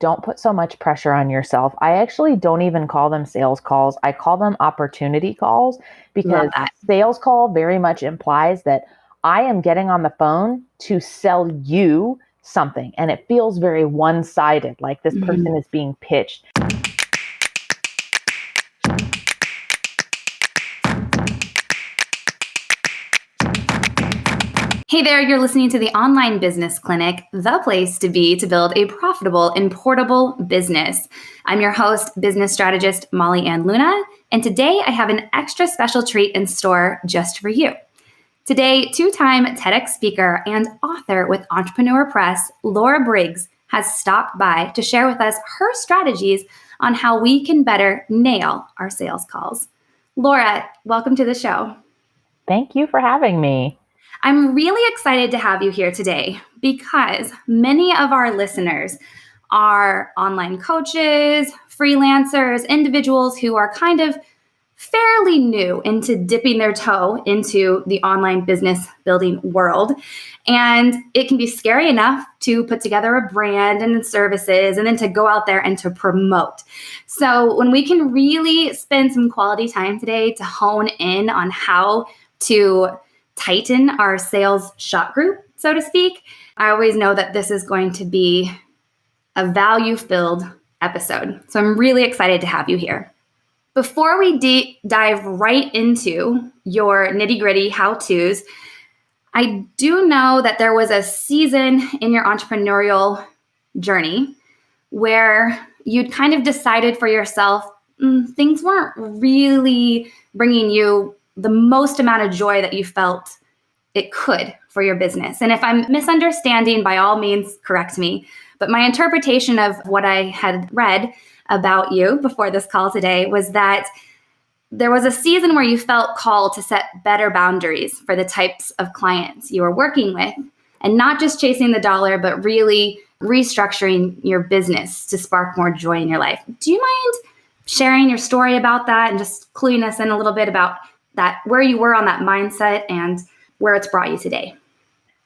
don't put so much pressure on yourself. I actually don't even call them sales calls. I call them opportunity calls Love because that. sales call very much implies that I am getting on the phone to sell you something. And it feels very one-sided, like this Mhm. person is being pitched. Hey there, you're listening to the Online Business Clinic, the place to be to build a profitable and portable business. I'm your host, business strategist Molly Ann Luna, and today I have an extra special treat in store just for you. Today, two-time TEDx speaker and author with Entrepreneur Press, Laura Briggs, has stopped by to share with us her strategies on how we can better nail our sales calls. Laura, welcome to the show. Thank you for having me. I'm really excited to have you here today because many of our listeners are online coaches, freelancers, individuals who are kind of fairly new into dipping their toe into the online business building world. And it can be scary enough to put together a brand and services and then to go out there and to promote. So when we can really spend some quality time today to hone in on how to tighten our sales shot group, so to speak, I always know that this is going to be a value-filled episode. So I'm really excited to have you here. Before we dive right into your nitty-gritty how-tos, I do know that there was a season in your entrepreneurial journey where you'd kind of decided for yourself, things weren't really bringing you the most amount of joy that you felt it could for your business. And if I'm misunderstanding, by all means, correct me. But my interpretation of what I had read about you before this call today was that there was a season where you felt called to set better boundaries for the types of clients you were working with and not just chasing the dollar, but really restructuring your business to spark more joy in your life. Do you mind sharing your story about that and just cluing us in a little bit about that, where you were on that mindset and where it's brought you today?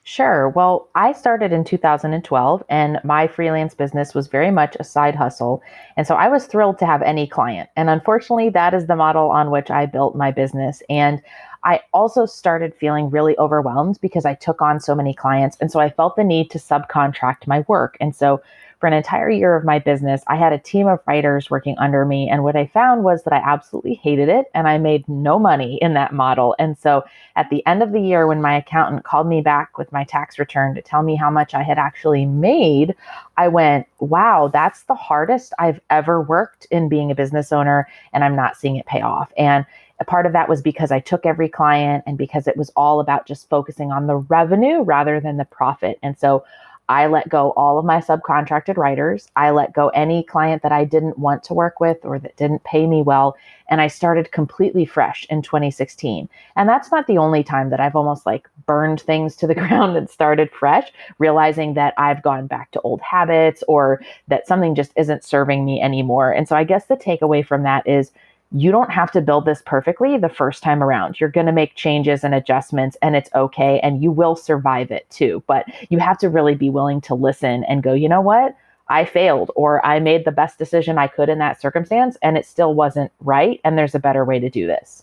Sure. Well, I started in 2012 and my freelance business was very much a side hustle. And so I was thrilled to have any client. And unfortunately, that is the model on which I built my business. And I also started feeling really overwhelmed because I took on so many clients. And so I felt the need to subcontract my work. And so for an entire year of my business, I had a team of writers working under me. And what I found was that I absolutely hated it and I made no money in that model. And so at the end of the year, when my accountant called me back with my tax return to tell me how much I had actually made, I went, wow, that's the hardest I've ever worked in being a business owner, and I'm not seeing it pay off. And a part of that was because I took every client and because it was all about just focusing on the revenue rather than the profit. And so I let go all of my subcontracted writers. I let go any client that I didn't want to work with or that didn't pay me well. And I started completely fresh in 2016. And that's not the only time that I've almost like burned things to the ground and started fresh, realizing that I've gone back to old habits or that something just isn't serving me anymore. And so I guess the takeaway from that is you don't have to build this perfectly the first time around. You're going to make changes and adjustments and it's okay. And you will survive it too. But you have to really be willing to listen and go, you know what? I failed or I made the best decision I could in that circumstance and it still wasn't right. And there's a better way to do this.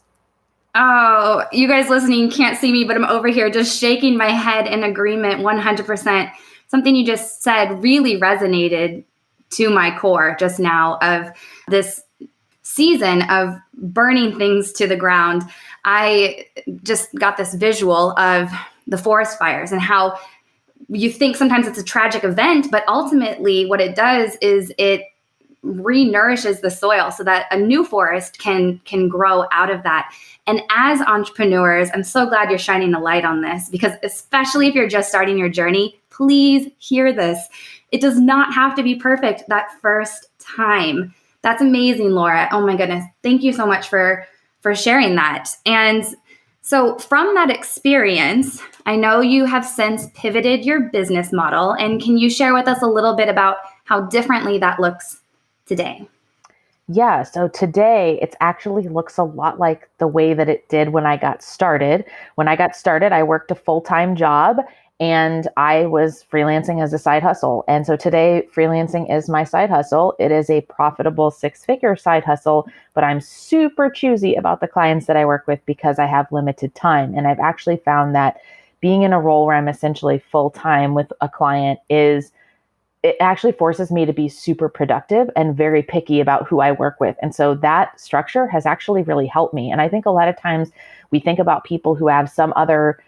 Oh, you guys listening can't see me, but I'm over here just shaking my head in agreement 100%. Something you just said really resonated to my core just now of this season of burning things to the ground. I just got this visual of the forest fires and how you think sometimes it's a tragic event, but ultimately what it does is it re-nourishes the soil so that a new forest can grow out of that. And as entrepreneurs, I'm so glad you're shining a light on this because especially if you're just starting your journey, please hear this. It does not have to be perfect that first time. That's amazing, Laura. Oh my goodness. Thank you so much for sharing that. And so from that experience, I know you have since pivoted your business model. And can you share with us a little bit about how differently that looks today? Yeah, so today it actually looks a lot like the way that it did when I got started. When I got started, I worked a full-time job and I was freelancing as a side hustle. And so today, freelancing is my side hustle. It is a profitable 6-figure side hustle, but I'm super choosy about the clients that I work with because I have limited time. And I've actually found that being in a role where I'm essentially full time with a client it actually forces me to be super productive and very picky about who I work with. And so that structure has actually really helped me. And I think a lot of times we think about people who have some other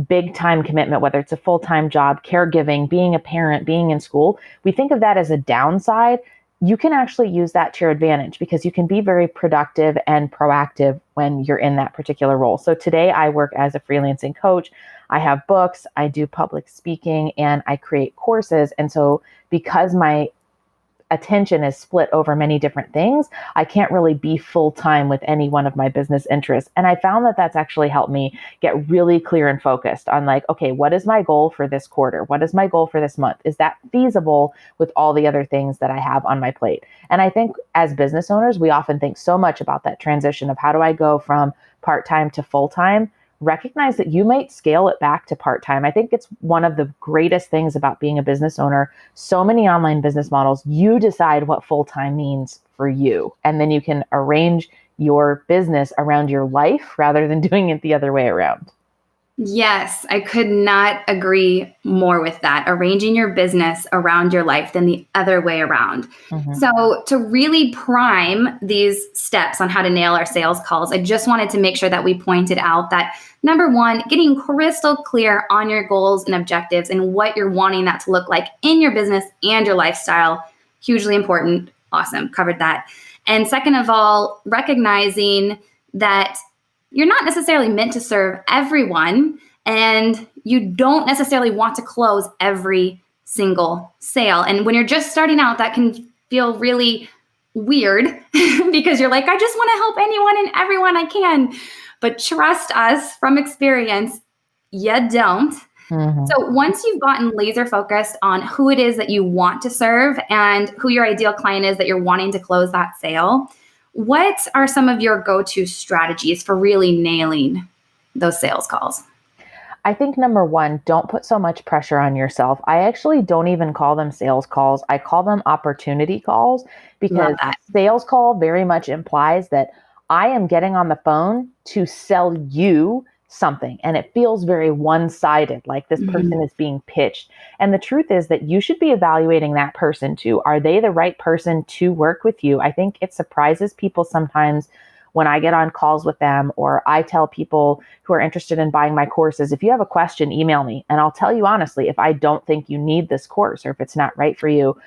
big time commitment, whether it's a full time job, caregiving, being a parent, being in school. We think of that as a downside. You can actually use that to your advantage because you can be very productive and proactive when you're in that particular role. So today I work as a freelancing coach. I have books, I do public speaking, and I create courses. And so because my attention is split over many different things, I can't really be full time with any one of my business interests. And I found that that's actually helped me get really clear and focused on like, okay, what is my goal for this quarter? What is my goal for this month? Is that feasible with all the other things that I have on my plate? And I think as business owners, we often think so much about that transition of how do I go from part-time to full-time. Recognize that you might scale it back to part-time. I think it's one of the greatest things about being a business owner. So many online business models, you decide what full-time means for you. And then you can arrange your business around your life rather than doing it the other way around. Yes, I could not agree more with that. Arranging your business around your life than the other way around. Mm-hmm. So, to really prime these steps on how to nail our sales calls, I just wanted to make sure that we pointed out that number one, getting crystal clear on your goals and objectives and what you're wanting that to look like in your business and your lifestyle, hugely important. Awesome, covered that. And second of all, recognizing that you're not necessarily meant to serve everyone, and you don't necessarily want to close every single sale. And when you're just starting out, that can feel really weird because you're like, I just want to help anyone and everyone I can. But trust us from experience, you don't. Mm-hmm. So once you've gotten laser focused on who it is that you want to serve and who your ideal client is that you're wanting to close that sale, what are some of your go-to strategies for really nailing those sales calls? I think number one, don't put so much pressure on yourself. I actually don't even call them sales calls. I call them opportunity calls because Love that. sales call very much implies that I am getting on the phone to sell you something. And it feels very one-sided, like this person is being pitched. And the truth is that you should be evaluating that person too. Are they the right person to work with you? I think it surprises people sometimes when I get on calls with them or I tell people who are interested in buying my courses, if you have a question, email me. And I'll tell you honestly, if I don't think you need this course or if it's not right for you,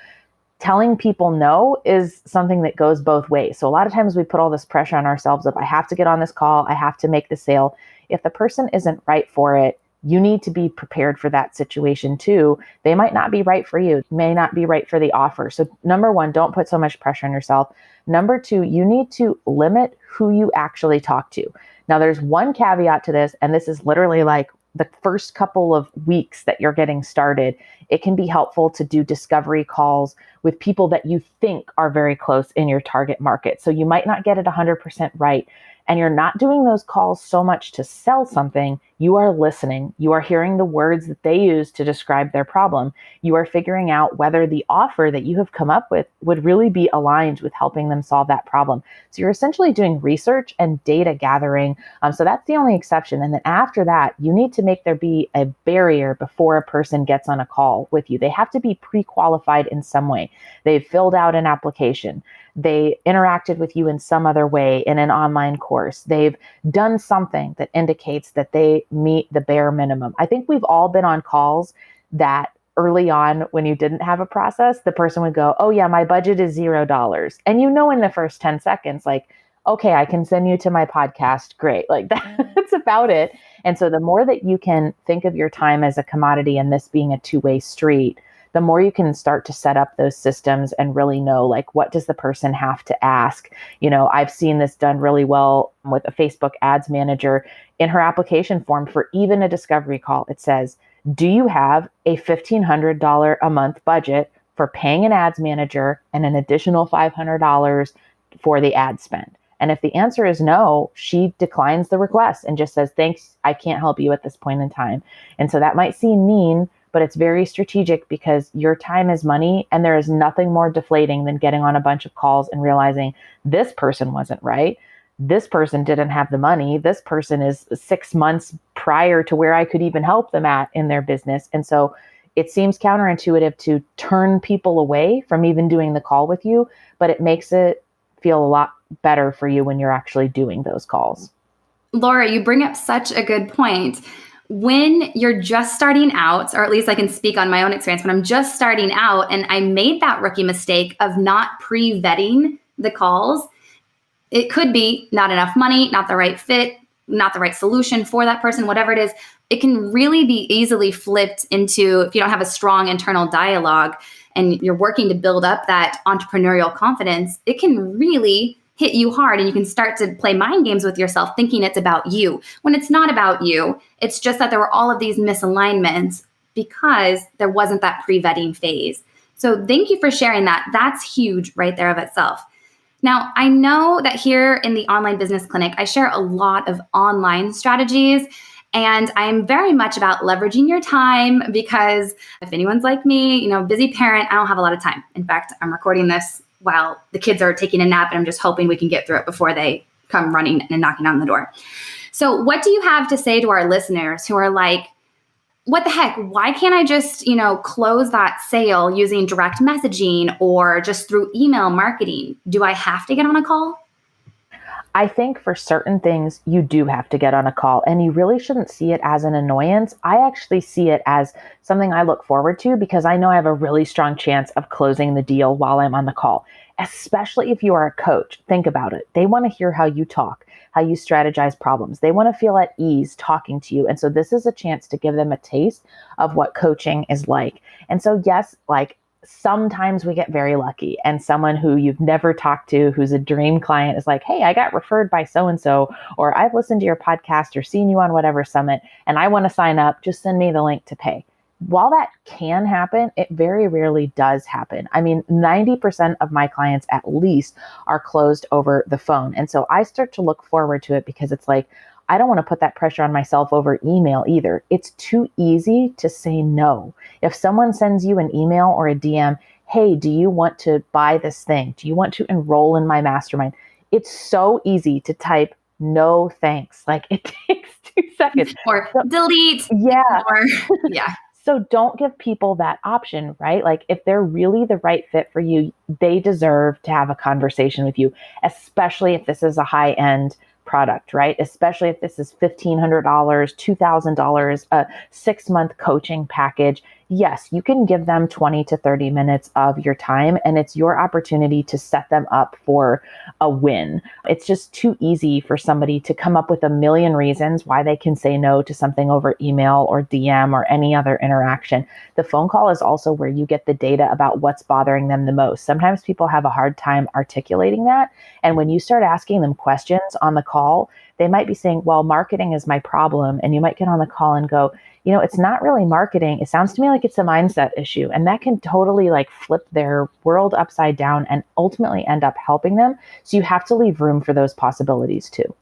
telling people no is something that goes both ways. So a lot of times we put all this pressure on ourselves of I have to get on this call, I have to make the sale. If the person isn't right for it, you need to be prepared for that situation too. They might not be right for you, may not be right for the offer. So number one, don't put so much pressure on yourself. Number two, you need to limit who you actually talk to. Now there's one caveat to this, and this is literally like the first couple of weeks that you're getting started, it can be helpful to do discovery calls with people that you think are very close in your target market. So you might not get it 100% right. And you're not doing those calls so much to sell something. You are listening. You are hearing the words that they use to describe their problem. You are figuring out whether the offer that you have come up with would really be aligned with helping them solve that problem. So you're essentially doing research and data gathering. So that's the only exception. And then after that, you need to make there be a barrier before a person gets on a call with you. They have to be pre-qualified in some way. They've filled out an application. They interacted with you in some other way in an online course. They've done something that indicates that they meet the bare minimum. I think we've all been on calls that early on when you didn't have a process, the person would go, oh yeah, my budget is $0. And you know in the first 10 seconds, like, okay, I can send you to my podcast. Great. Like that's about it. And so the more that you can think of your time as a commodity and this being a two-way street, the more you can start to set up those systems and really know, like, what does the person have to ask? You know, I've seen this done really well with a Facebook ads manager. In her application form for even a discovery call, it says, do you have a $1,500 a month budget for paying an ads manager and an additional $500 for the ad spend? And if the answer is no, she declines the request and just says, thanks, I can't help you at this point in time. And so that might seem mean, but it's very strategic because your time is money, and there is nothing more deflating than getting on a bunch of calls and realizing this person wasn't right. This person didn't have the money. This person is 6 months prior to where I could even help them at in their business. And so it seems counterintuitive to turn people away from even doing the call with you, but it makes it feel a lot better for you when you're actually doing those calls. Laura, you bring up such a good point. When you're just starting out, or at least I can speak on my own experience, when I'm just starting out and I made that rookie mistake of not pre-vetting the calls, it could be not enough money, not the right fit, not the right solution for that person, whatever it is. It can really be easily flipped into, if you don't have a strong internal dialogue and you're working to build up that entrepreneurial confidence, it can really hit you hard, and you can start to play mind games with yourself thinking it's about you when it's not about you. It's just that there were all of these misalignments because there wasn't that pre-vetting phase. So thank you for sharing that. That's huge right there of itself. Now, I know that here in the Online Business Clinic, I share a lot of online strategies, and I'm very much about leveraging your time because if anyone's like me, busy parent, I don't have a lot of time. In fact, I'm recording this while the kids are taking a nap, and I'm just hoping we can get through it before they come running and knocking on the door. So what do you have to say to our listeners who are like, what the heck? Why can't I just, close that sale using direct messaging or just through email marketing? Do I have to get on a call? I think for certain things, you do have to get on a call, and you really shouldn't see it as an annoyance. I actually see it as something I look forward to because I know I have a really strong chance of closing the deal while I'm on the call, especially if you are a coach. Think about it. They want to hear how you talk, how you strategize problems. They want to feel at ease talking to you. And so this is a chance to give them a taste of what coaching is like. And so, yes, sometimes we get very lucky and someone who you've never talked to, who's a dream client, is like, hey, I got referred by so-and-so, or I've listened to your podcast or seen you on whatever summit and I want to sign up. Just send me the link to pay. While that can happen, it very rarely does happen. I mean, 90% of my clients at least are closed over the phone. And so I start to look forward to it because it's like, I don't want to put that pressure on myself over email either. It's too easy to say no. If someone sends you an email or a DM, hey, do you want to buy this thing? Do you want to enroll in my mastermind? It's so easy to type no thanks. It takes 2 seconds. Or delete. Yeah. Or, yeah. So don't give people that option, right? If they're really the right fit for you, they deserve to have a conversation with you, especially if this is a high-end product, right? Especially if this is $1,500, $2,000, a 6-month coaching package. Yes, you can give them 20 to 30 minutes of your time, and it's your opportunity to set them up for a win. It's just too easy for somebody to come up with a million reasons why they can say no to something over email or DM or any other interaction. The phone call is also where you get the data about what's bothering them the most. Sometimes people have a hard time articulating that. And when you start asking them questions on the call, they might be saying, well, marketing is my problem. And you might get on the call and go, it's not really marketing. It sounds to me like it's a mindset issue. And that can totally flip their world upside down and ultimately end up helping them. So you have to leave room for those possibilities too.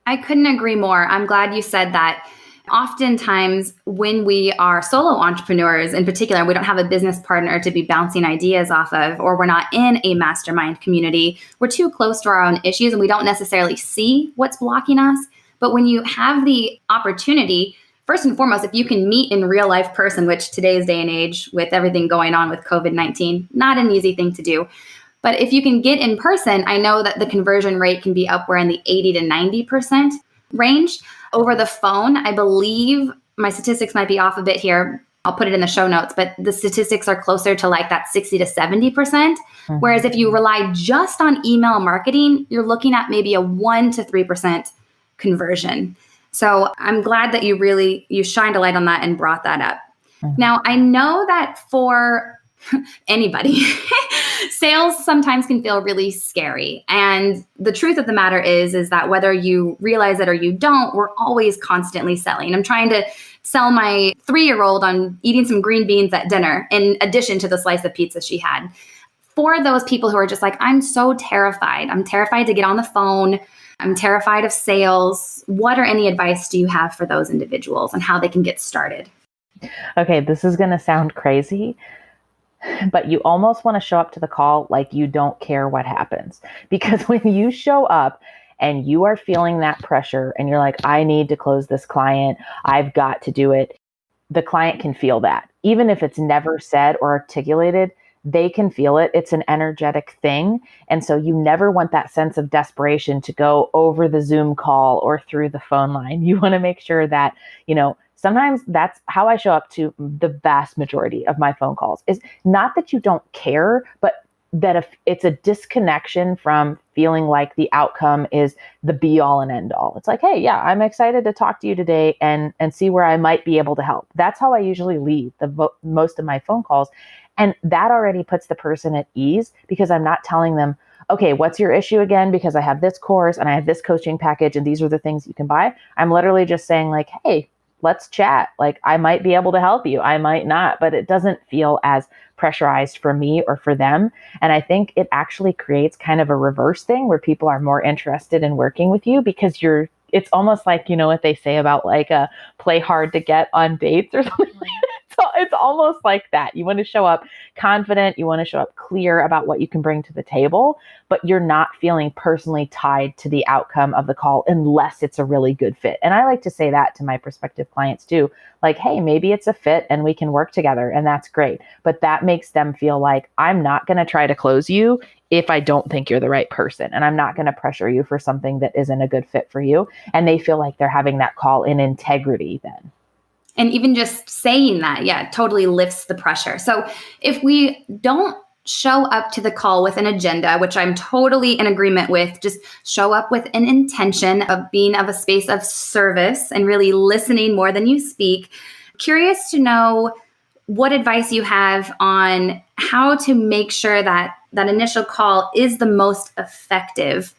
I couldn't agree more. I'm glad you said that. Oftentimes, when we are solo entrepreneurs in particular, we don't have a business partner to be bouncing ideas off of, or we're not in a mastermind community. We're too close to our own issues and we don't necessarily see what's blocking us. But when you have the opportunity, first and foremost, if you can meet in real life person, which today's day and age with everything going on with COVID-19, not an easy thing to do. But if you can get in person, I know that the conversion rate can be upward in the 80 to 90% range. Over the phone, I believe my statistics might be off a bit here. I'll put it in the show notes, but the statistics are closer to that 60 to 70%. Mm-hmm. Whereas if you rely just on email marketing, you're looking at maybe a 1 to 3% conversion. So I'm glad that you shined a light on that and brought that up. Mm-hmm. Now, I know that for anybody, sales sometimes can feel really scary. And the truth of the matter is that whether you realize it or you don't, we're always constantly selling. I'm trying to sell my 3-year-old on eating some green beans at dinner in addition to the slice of pizza she had. For those people who are just like, I'm so terrified. I'm terrified to get on the phone. I'm terrified of sales. What or any advice do you have for those individuals on how they can get started? Okay, this is going to sound crazy, but you almost want to show up to the call like you don't care what happens. Because when you show up and you are feeling that pressure and you're like, I need to close this client, I've got to do it, the client can feel that. Even if it's never said or articulated, they can feel it. It's an energetic thing. And so you never want that sense of desperation to go over the Zoom call or through the phone line. You want to make sure that, sometimes that's how I show up to the vast majority of my phone calls, is not that you don't care, but that if it's a disconnection from feeling like the outcome is the be all and end all. It's like, hey, yeah, I'm excited to talk to you today and see where I might be able to help. That's how I usually lead most of my phone calls. And that already puts the person at ease, because I'm not telling them, okay, what's your issue again? Because I have this course and I have this coaching package and these are the things you can buy. I'm literally just saying like, hey, let's chat. Like, I might be able to help you. I might not, but it doesn't feel as pressurized for me or for them. And I think it actually creates kind of a reverse thing where people are more interested in working with you, because it's almost like, what they say about like play hard to get on dates or something. So it's almost like that. You want to show up confident. You want to show up clear about what you can bring to the table, but you're not feeling personally tied to the outcome of the call unless it's a really good fit. And I like to say that to my prospective clients too. Like, hey, maybe it's a fit and we can work together, and that's great. But that makes them feel like, I'm not going to try to close you if I don't think you're the right person. And I'm not going to pressure you for something that isn't a good fit for you. And they feel like they're having that call in integrity then. And even just saying that, yeah, totally lifts the pressure. So if we don't show up to the call with an agenda, which I'm totally in agreement with, just show up with an intention of being of a space of service and really listening more than you speak. Curious to know what advice you have on how to make sure that that initial call is the most effective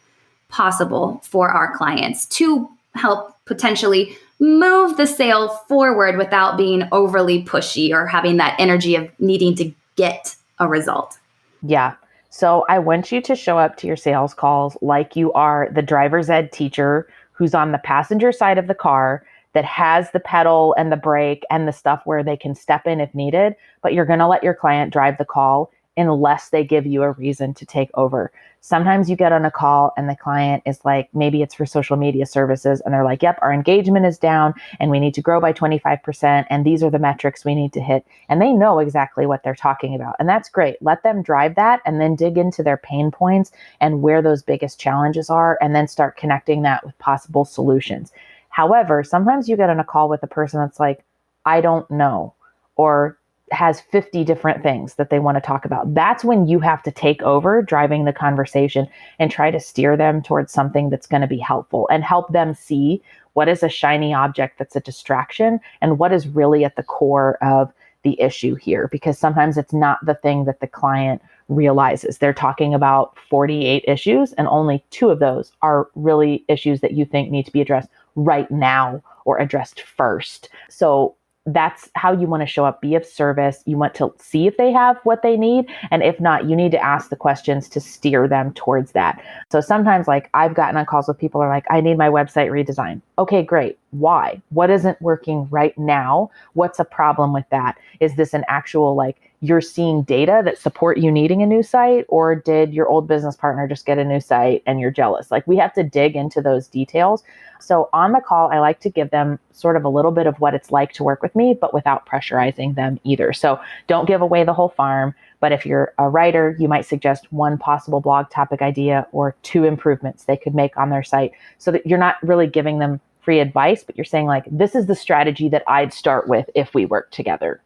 possible for our clients to help potentially move the sale forward without being overly pushy or having that energy of needing to get a result. Yeah. So I want you to show up to your sales calls like you are the driver's ed teacher who's on the passenger side of the car that has the pedal and the brake and the stuff where they can step in if needed, but you're going to let your client drive the call unless they give you a reason to take over. Sometimes you get on a call and the client is like, maybe it's for social media services, and they're like, yep, our engagement is down and we need to grow by 25%. And these are the metrics we need to hit. And they know exactly what they're talking about. And that's great. Let them drive that and then dig into their pain points and where those biggest challenges are, and then start connecting that with possible solutions. However, sometimes you get on a call with a person that's like, I don't know, or has 50 different things that they want to talk about. That's when you have to take over driving the conversation and try to steer them towards something that's going to be helpful and help them see what is a shiny object that's a distraction and what is really at the core of the issue here. Because sometimes it's not the thing that the client realizes. They're talking about 48 issues and only 2 of those are really issues that you think need to be addressed right now or addressed first. So that's how you want to show up. Be of service. You want to see if they have what they need. And if not, you need to ask the questions to steer them towards that. So sometimes, like, I've gotten on calls with people who are like, I need my website redesigned. Okay, great. Why? What isn't working right now? What's a problem with that? Is this an actual, like, you're seeing data that support you needing a new site, or did your old business partner just get a new site and you're jealous? Like, we have to dig into those details. So on the call, I like to give them sort of a little bit of what it's like to work with me, but without pressurizing them either. So don't give away the whole farm. But if you're a writer, you might suggest 1 possible blog topic idea or 2 improvements they could make on their site, so that you're not really giving them free advice, but you're saying, like, this is the strategy that I'd start with if we work together.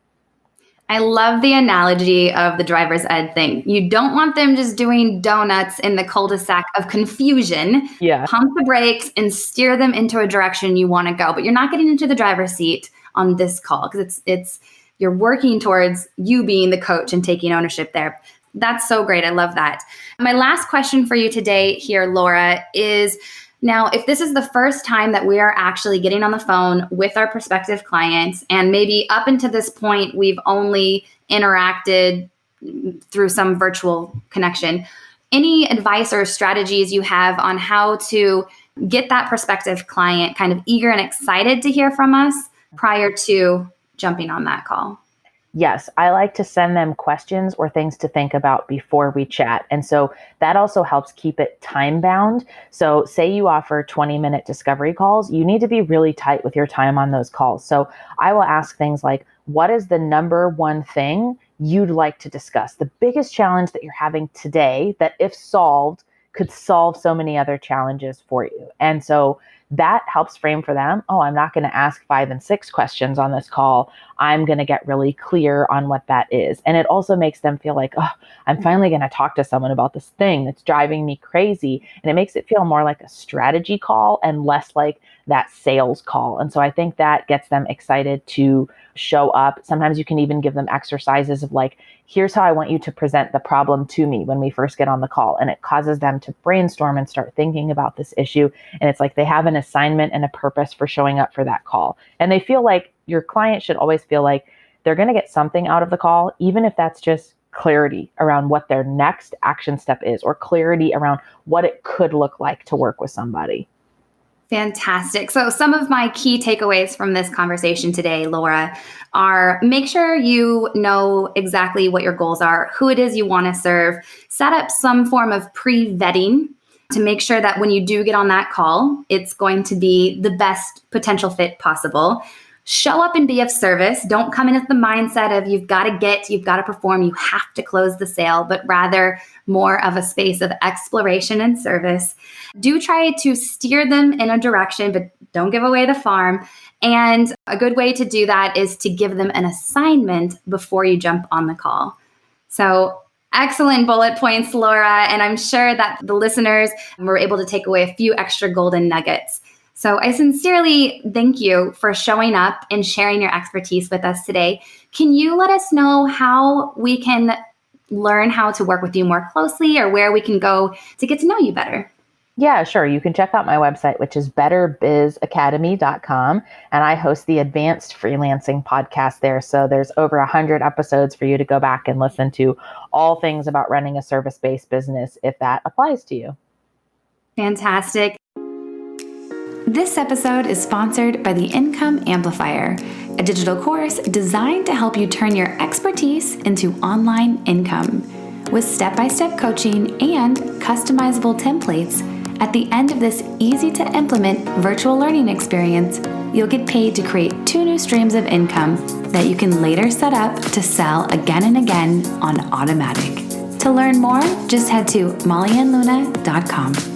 I love the analogy of the driver's ed thing. You don't want them just doing donuts in the cul-de-sac of confusion. Yeah. Pump the brakes and steer them into a direction you want to go. But you're not getting into the driver's seat on this call, because it's you're working towards you being the coach and taking ownership there. That's so great. I love that. My last question for you today here, Laura, is, now, if this is the first time that we are actually getting on the phone with our prospective clients, and maybe up until this point, we've only interacted through some virtual connection. Any advice or strategies you have on how to get that prospective client kind of eager and excited to hear from us prior to jumping on that call? Yes, I like to send them questions or things to think about before we chat. And so that also helps keep it time bound. So, say you offer 20-minute discovery calls, you need to be really tight with your time on those calls. So, I will ask things like, what is the number one thing you'd like to discuss? The biggest challenge that you're having today that, if solved, could solve so many other challenges for you. And so that helps frame for them, oh, I'm not going to ask 5 and 6 questions on this call. I'm going to get really clear on what that is. And it also makes them feel like, oh, I'm finally going to talk to someone about this thing that's driving me crazy. And it makes it feel more like a strategy call and less like that sales call. And so I think that gets them excited to show up. Sometimes you can even give them exercises of like, here's how I want you to present the problem to me when we first get on the call. And it causes them to brainstorm and start thinking about this issue. And it's like they have an assignment and a purpose for showing up for that call. And they feel like your client should always feel like they're going to get something out of the call, even if that's just clarity around what their next action step is, or clarity around what it could look like to work with somebody. Fantastic. So some of my key takeaways from this conversation today, Laura, are make sure you know exactly what your goals are, who it is you want to serve, set up some form of pre-vetting to make sure that when you do get on that call, it's going to be the best potential fit possible. Show up and be of service. Don't come in with the mindset of you've got to perform, you have to close the sale, but rather more of a space of exploration and service. Do try to steer them in a direction, but don't give away the farm. And a good way to do that is to give them an assignment before you jump on the call. So excellent bullet points, Laura. And I'm sure that the listeners were able to take away a few extra golden nuggets. So I sincerely thank you for showing up and sharing your expertise with us today. Can you let us know how we can learn how to work with you more closely, or where we can go to get to know you better? Yeah, sure. You can check out my website, which is betterbizacademy.com. And I host the Advanced Freelancing podcast there. So there's over 100 episodes for you to go back and listen to, all things about running a service-based business, if that applies to you. Fantastic. This episode is sponsored by the Income Amplifier, a digital course designed to help you turn your expertise into online income. With step-by-step coaching and customizable templates, at the end of this easy-to-implement virtual learning experience, you'll get paid to create 2 new streams of income that you can later set up to sell again and again on automatic. To learn more, just head to mollyandluna.com.